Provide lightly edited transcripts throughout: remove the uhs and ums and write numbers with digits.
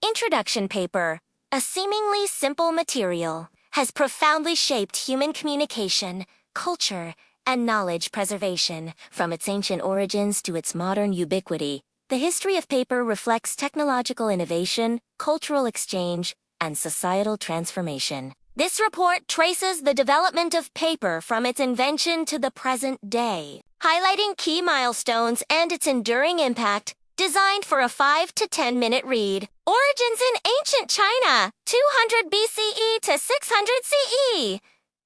Introduction paper, a seemingly simple material, has profoundly shaped human communication, culture, and knowledge preservation. From its ancient origins to its modern ubiquity, the history of paper reflects technological innovation, cultural exchange, and societal transformation. This report traces the development of paper from its invention to the present day, highlighting key milestones and its enduring impact. Designed for a 5 to 10 minute read. Origins in ancient China, 200 BCE to 600 CE.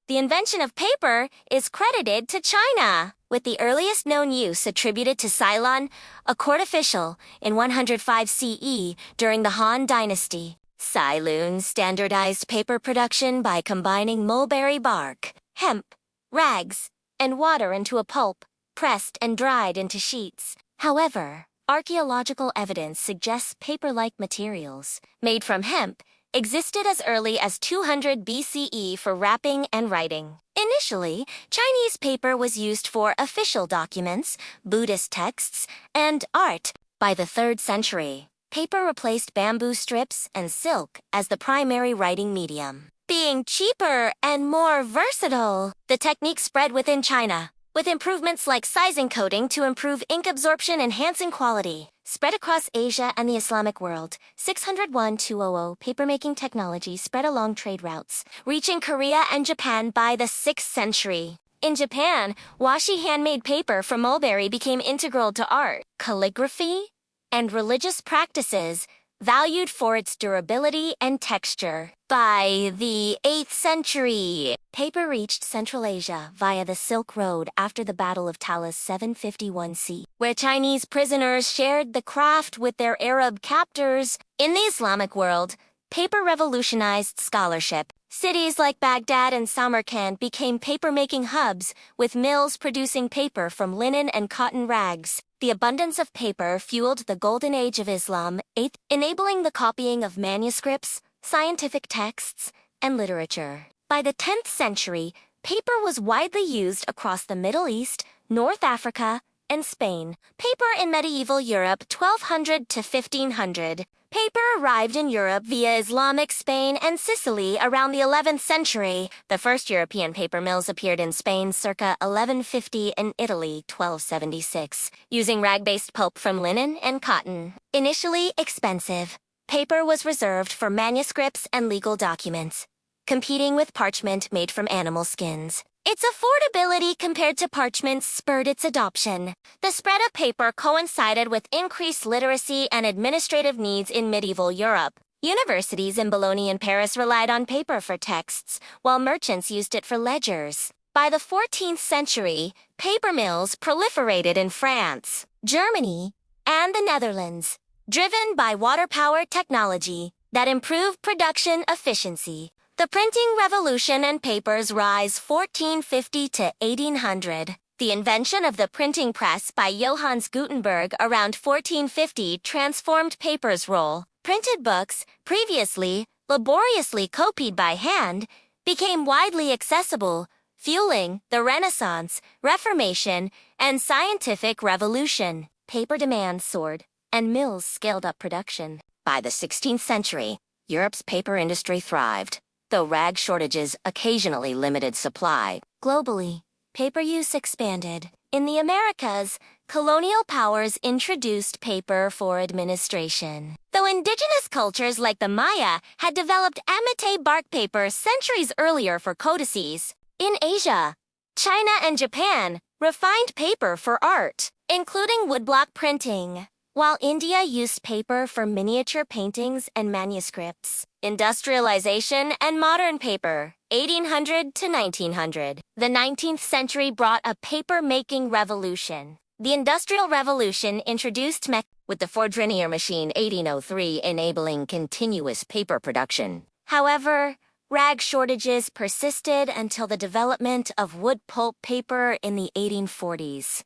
The invention of paper is credited to China, with the earliest known use attributed to Cai Lun, a court official, in 105 CE during the Han Dynasty. Cai Lun standardized paper production by combining mulberry bark, hemp, rags, and water into a pulp, pressed and dried into sheets. However, archaeological evidence suggests paper-like materials, made from hemp, existed as early as 200 BCE for wrapping and writing. Initially, Chinese paper was used for official documents, Buddhist texts, and art. By the 3rd century, paper replaced bamboo strips and silk as the primary writing medium. Being cheaper and more versatile, the technique spread within China, with improvements like sizing coating to improve ink absorption, enhancing quality. Spread across Asia and the Islamic world, 601-200 papermaking technology spread along trade routes, reaching Korea and Japan by the 6th century. In Japan, washi handmade paper from mulberry became integral to art, calligraphy, and religious practices, valued for its durability and texture. By the 8th century, paper reached Central Asia via the Silk Road after the Battle of Talas 751 CE, where Chinese prisoners shared the craft with their Arab captors. In the Islamic world, paper revolutionized scholarship. Cities like Baghdad and Samarkand became paper-making hubs, with mills producing paper from linen and cotton rags. The abundance of paper fueled the Golden Age of Islam, enabling the copying of manuscripts, scientific texts, and literature. By the 10th century, paper was widely used across the Middle East, North Africa, and Spain. Paper in medieval Europe, 1200 to 1500. Paper arrived in Europe via Islamic Spain and Sicily around the 11th century. The first European paper mills appeared in Spain circa 1150 and Italy 1276, using rag-based pulp from linen and cotton. Initially expensive, paper was reserved for manuscripts and legal documents, competing with parchment made from animal skins. Its affordability compared to parchment spurred its adoption. The spread of paper coincided with increased literacy and administrative needs in medieval Europe. Universities in Bologna and Paris relied on paper for texts, while merchants used it for ledgers. By the 14th century, paper mills proliferated in France, Germany, and the Netherlands, driven by water-power technology that improved production efficiency. The printing revolution and paper's rise 1450 to 1800. The invention of the printing press by Johannes Gutenberg around 1450 transformed paper's role. Printed books, previously laboriously copied by hand, became widely accessible, fueling the Renaissance, Reformation, and scientific revolution. Paper demand soared, and mills scaled up production. By the 16th century, Europe's paper industry thrived, though rag shortages occasionally limited supply. Globally, paper use expanded. In the Americas, colonial powers introduced paper for administration. Though indigenous cultures like the Maya had developed amite bark paper centuries earlier for codices, in Asia, China and Japan refined paper for art, including woodblock printing, while India used paper for miniature paintings and manuscripts. Industrialization and modern paper, 1800 to 1900. The 19th century brought a paper-making revolution. The Industrial Revolution introduced with the Fordrinier machine 1803 enabling continuous paper production. However, rag shortages persisted until the development of wood-pulp paper in the 1840s.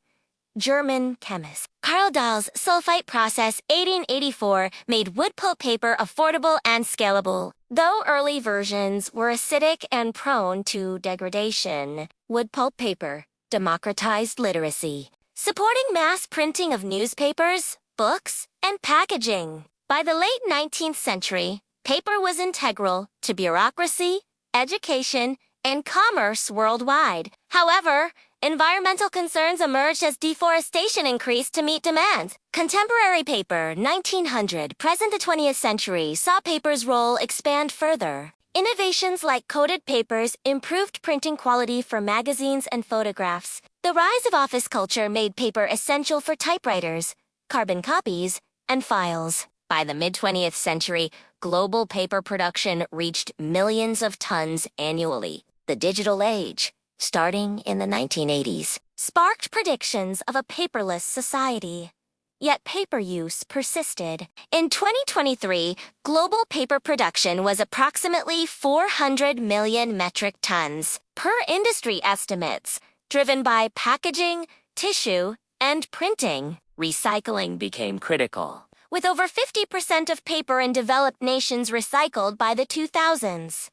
German chemist Karl Dahl's sulfite process 1884 made wood-pulp paper affordable and scalable. Though early versions were acidic and prone to degradation, wood-pulp paper democratized literacy, supporting mass printing of newspapers, books, and packaging. By the late 19th century, paper was integral to bureaucracy, education, and commerce worldwide. However, environmental concerns emerged as deforestation increased to meet demand. Contemporary paper, 1900, present the 20th century, saw paper's role expand further. Innovations like coated papers improved printing quality for magazines and photographs. The rise of office culture made paper essential for typewriters, carbon copies, and files. By the mid-20th century, global paper production reached millions of tons annually. The digital age, starting in the 1980s, sparked predictions of a paperless society. Yet paper use persisted. In 2023, global paper production was approximately 400 million metric tons, per industry estimates, driven by packaging, tissue, and printing. Recycling became critical, with over 50% of paper in developed nations recycled by the 2000s.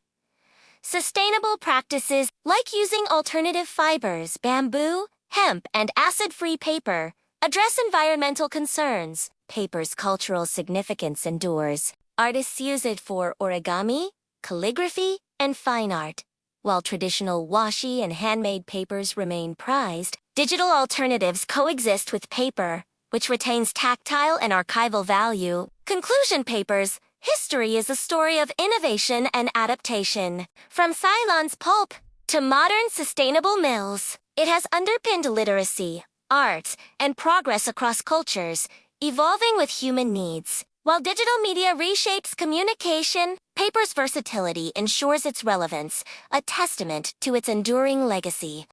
Sustainable practices like using alternative fibers, bamboo, hemp, and acid-free paper address environmental concerns. Paper's cultural significance endures. Artists use it for origami, calligraphy, and fine art. While traditional washi and handmade papers remain prized, digital alternatives coexist with paper, which retains tactile and archival value. Conclusion papers. History is a story of innovation and adaptation. From Ceylon's pulp to modern sustainable mills, it has underpinned literacy, art, and progress across cultures, evolving with human needs. While digital media reshapes communication, paper's versatility ensures its relevance, a testament to its enduring legacy.